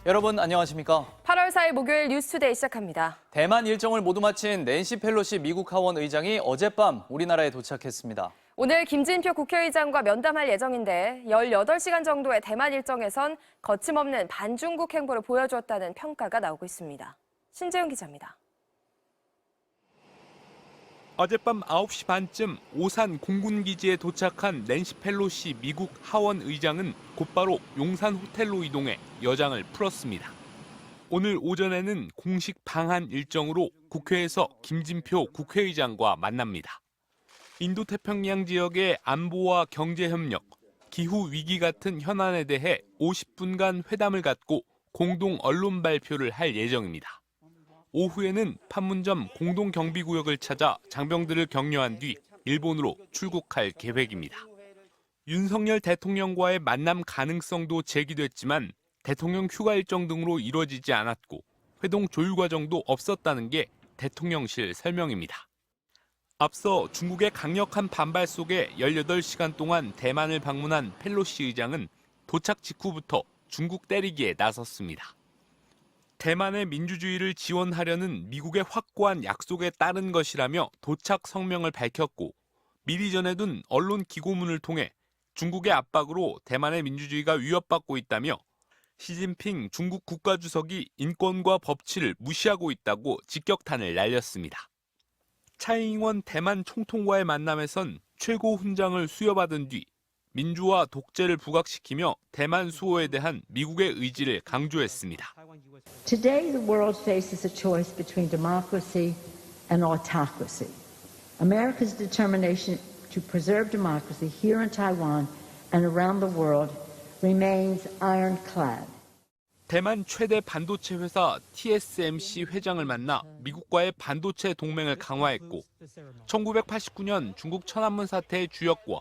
여러분 안녕하십니까? 8월 4일 목요일 뉴스투데이 시작합니다. 대만 일정을 모두 마친 낸시 펠로시 미국 하원 의장이 어젯밤 우리나라에 도착했습니다. 오늘 김진표 국회의장과 면담할 예정인데 18시간 정도의 대만 일정에선 거침없는 반중국 행보를 보여주었다는 평가가 나오고 있습니다. 신재훈 기자입니다. 어젯밤 9시 반쯤 오산 공군기지에 도착한 낸시 펠로시 미국 하원 의장은 곧바로 용산 호텔로 이동해 여장을 풀었습니다. 오늘 오전에는 공식 방한 일정으로 국회에서 김진표 국회의장과 만납니다. 인도태평양 지역의 안보와 경제협력, 기후위기 같은 현안에 대해 50분간 회담을 갖고 공동 언론 발표를 할 예정입니다. 오후에는 판문점 공동경비구역을 찾아 장병들을 격려한 뒤 일본으로 출국할 계획입니다. 윤석열 대통령과의 만남 가능성도 제기됐지만 대통령 휴가 일정 등으로 이뤄지지 않았고 회동 조율 과정도 없었다는 게 대통령실 설명입니다. 앞서 중국의 강력한 반발 속에 18시간 동안 대만을 방문한 펠로시 의장은 도착 직후부터 중국 때리기에 나섰습니다. 대만의 민주주의를 지원하려는 미국의 확고한 약속에 따른 것이라며 도착 성명을 밝혔고 미리 전해둔 언론 기고문을 통해 중국의 압박으로 대만의 민주주의가 위협받고 있다며 시진핑 중국 국가주석이 인권과 법치를 무시하고 있다고 직격탄을 날렸습니다. 차이잉원 대만 총통과의 만남에선 최고 훈장을 수여받은 뒤 민주화 독재를 부각시키며 대만 수호에 대한 미국의 의지를 강조했습니다. Today the world faces a choice between democracy and autocracy. America's determination to preserve democracy here in Taiwan and around the world remains ironclad. 대만 최대 반도체 회사 TSMC 회장을 만나 미국과의 반도체 동맹을 강화했고 1989년 중국 천안문 사태의 주역과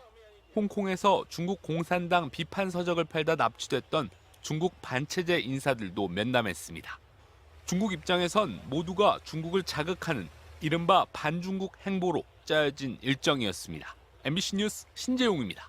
홍콩에서 중국 공산당 비판 서적을 팔다 납치됐던 중국 반체제 인사들도 면담했습니다. 중국 입장에선 모두가 중국을 자극하는 이른바 반중국 행보로 짜여진 일정이었습니다. MBC 뉴스 신재용입니다.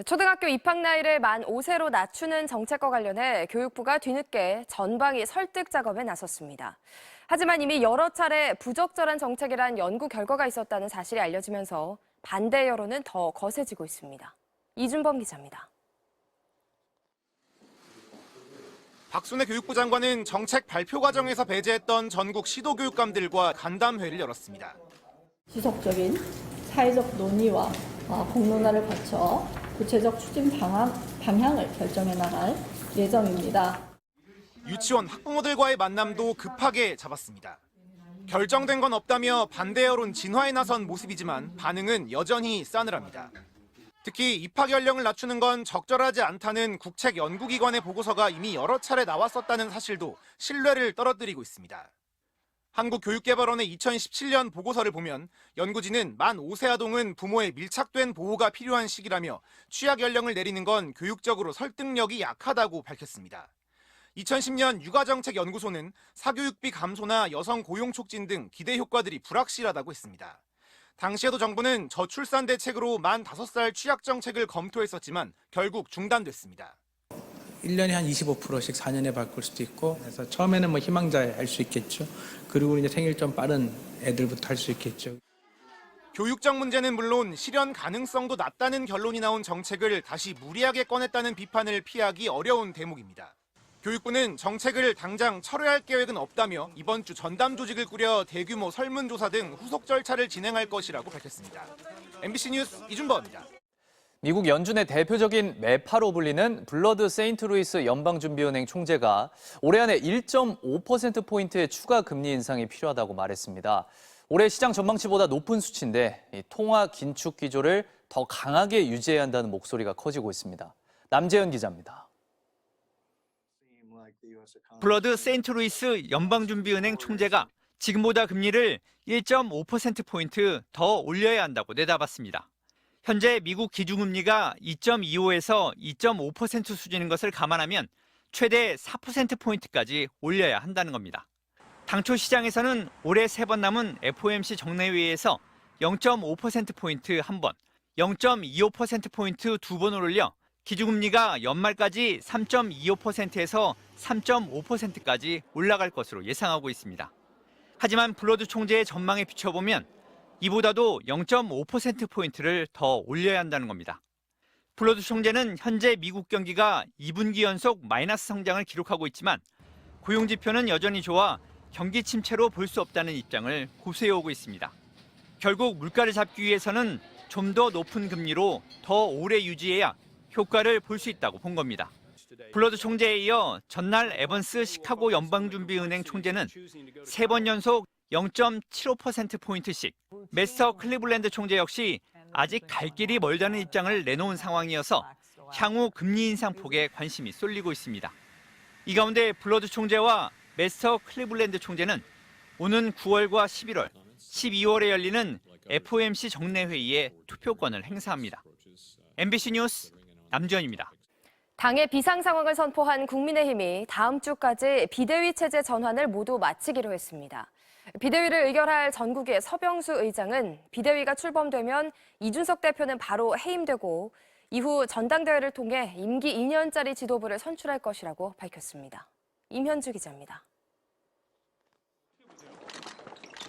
초등학교 입학 나이를 만 5세로 낮추는 정책과 관련해 교육부가 뒤늦게 전방위 설득 작업에 나섰습니다. 하지만 이미 여러 차례 부적절한 정책이란 연구 결과가 있었다는 사실이 알려지면서 반대 여론은 더 거세지고 있습니다. 이준범 기자입니다. 박순애 교육부 장관은 정책 발표 과정에서 배제했던 전국 시도교육감들과 간담회를 열었습니다. 지속적인 사회적 논의와 공론화를 거쳐 구체적 추진 방향을 결정해 나갈 예정입니다. 유치원 학부모들과의 만남도 급하게 잡았습니다. 결정된 건 없다며 반대 여론 진화에 나선 모습이지만 반응은 여전히 싸늘합니다. 특히 입학 연령을 낮추는 건 적절하지 않다는 국책연구기관의 보고서가 이미 여러 차례 나왔었다는 사실도 신뢰를 떨어뜨리고 있습니다. 한국교육개발원의 2017년 보고서를 보면 연구진은 만 5세 아동은 부모의 밀착된 보호가 필요한 시기라며 취약 연령을 내리는 건 교육적으로 설득력이 약하다고 밝혔습니다. 2010년 육아정책연구소는 사교육비 감소나 여성 고용 촉진 등 기대 효과들이 불확실하다고 했습니다. 당시에도 정부는 저출산 대책으로 만 5살 취약 정책을 검토했었지만 결국 중단됐습니다. 1년에 한 25%씩 4년에 바꿀 수도 있고 그래서 처음에는 희망자에 할 수 있겠죠. 그리고 이제 생일 좀 빠른 애들부터 할 수 있겠죠. 교육적 문제는 물론 실현 가능성도 낮다는 결론이 나온 정책을 다시 무리하게 꺼냈다는 비판을 피하기 어려운 대목입니다. 교육부는 정책을 당장 철회할 계획은 없다며 이번 주 전담 조직을 꾸려 대규모 설문조사 등 후속 절차를 진행할 것이라고 밝혔습니다. MBC 뉴스 이준범입니다. 미국 연준의 대표적인 매파로 불리는 블러드 세인트루이스 연방준비은행 총재가 올해 안에 1.5%포인트의 추가 금리 인상이 필요하다고 말했습니다. 올해 시장 전망치보다 높은 수치인데 통화 긴축 기조를 더 강하게 유지해야 한다는 목소리가 커지고 있습니다. 남재현 기자입니다. 블러드 세인트루이스 연방준비은행 총재가 지금보다 금리를 1.5%포인트 더 올려야 한다고 내다봤습니다. 현재 미국 기준금리가 2.25에서 2.5% 수준인 것을 감안하면 최대 4%포인트까지 올려야 한다는 겁니다. 당초 시장에서는 올해 3번 남은 FOMC 정례회의에서 0.5%포인트 1번, 0.25%포인트 2번을 올려 기준금리가 연말까지 3.25%에서 3.5%까지 올라갈 것으로 예상하고 있습니다. 하지만 블러드 총재의 전망에 비춰보면 이보다도 0.5%포인트를 더 올려야 한다는 겁니다. 블러드 총재는 현재 미국 경기가 2분기 연속 마이너스 성장을 기록하고 있지만 고용 지표는 여전히 좋아 경기 침체로 볼 수 없다는 입장을 고수해오고 있습니다. 결국 물가를 잡기 위해서는 좀 더 높은 금리로 더 오래 유지해야 효과를 볼 수 있다고 본 겁니다. 블러드 총재에 이어 전날 에번스 시카고 연방준비은행 총재는 3번 연속 0.75%포인트씩, 메스터 클리블랜드 총재 역시 아직 갈 길이 멀다는 입장을 내놓은 상황이어서 향후 금리 인상 폭에 관심이 쏠리고 있습니다. 이 가운데 블러드 총재와 메스터 클리블랜드 총재는 오는 9월과 11월, 12월에 열리는 FOMC 정례회의에 투표권을 행사합니다. MBC 뉴스 남주현입니다. 당의 비상 상황을 선포한 국민의힘이 다음 주까지 비대위 체제 전환을 모두 마치기로 했습니다. 비대위를 의결할 전국의 서병수 의장은 비대위가 출범되면 이준석 대표는 바로 해임되고 이후 전당대회를 통해 임기 2년짜리 지도부를 선출할 것이라고 밝혔습니다. 임현주 기자입니다.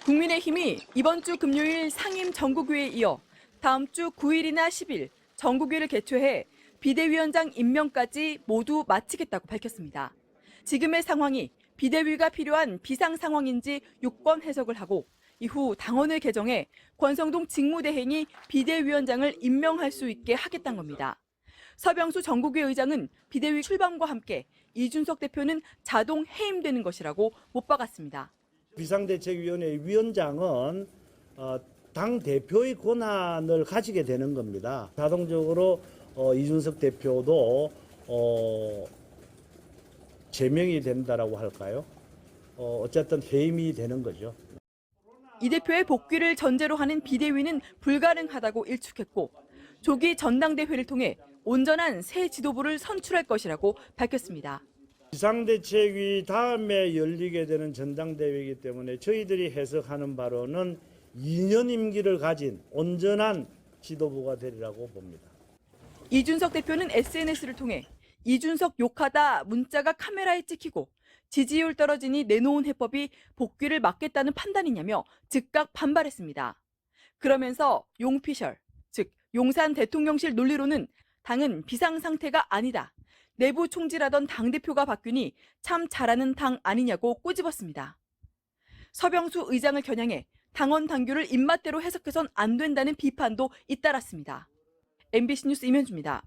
국민의힘이 이번 주 금요일 상임 전국위에 이어 다음 주 9일이나 10일 전국위를 개최해 비대위원장 임명까지 모두 마치겠다고 밝혔습니다. 지금의 상황이 비대위가 필요한 비상 상황인지 6번 해석을 하고 이후 당원을 개정해 권성동 직무대행이 비대위원장을 임명할 수 있게 하겠다는 겁니다. 서병수 전국위 의장은 비대위 출범과 함께 이준석 대표는 자동 해임되는 것이라고 못 박았습니다. 비상대책위원회 위원장은 당 대표의 권한을 가지게 되는 겁니다. 자동적으로 이준석 대표도 제명이 된다라고 할까요? 어쨌든 해임이 되는 거죠. 이 대표의 복귀를 전제로 하는 비대위는 불가능하다고 일축했고 조기 전당대회를 통해 온전한 새 지도부를 선출할 것이라고 밝혔습니다. 비상대책위 다음에 열리게 되는 전당대회이기 때문에 저희들이 해석하는 바로는 2년 임기를 가진 온전한 지도부가 되리라고 봅니다. 이준석 대표는 SNS를 통해 이준석 욕하다 문자가 카메라에 찍히고 지지율 떨어지니 내놓은 해법이 복귀를 막겠다는 판단이냐며 즉각 반발했습니다. 그러면서 용피셜, 즉 용산 대통령실 논리로는 당은 비상 상태가 아니다. 내부 총질하던 당대표가 바뀌니 참 잘하는 당 아니냐고 꼬집었습니다. 서병수 의장을 겨냥해 당원 당규를 입맛대로 해석해선 안 된다는 비판도 잇따랐습니다. MBC 뉴스 임현주입니다.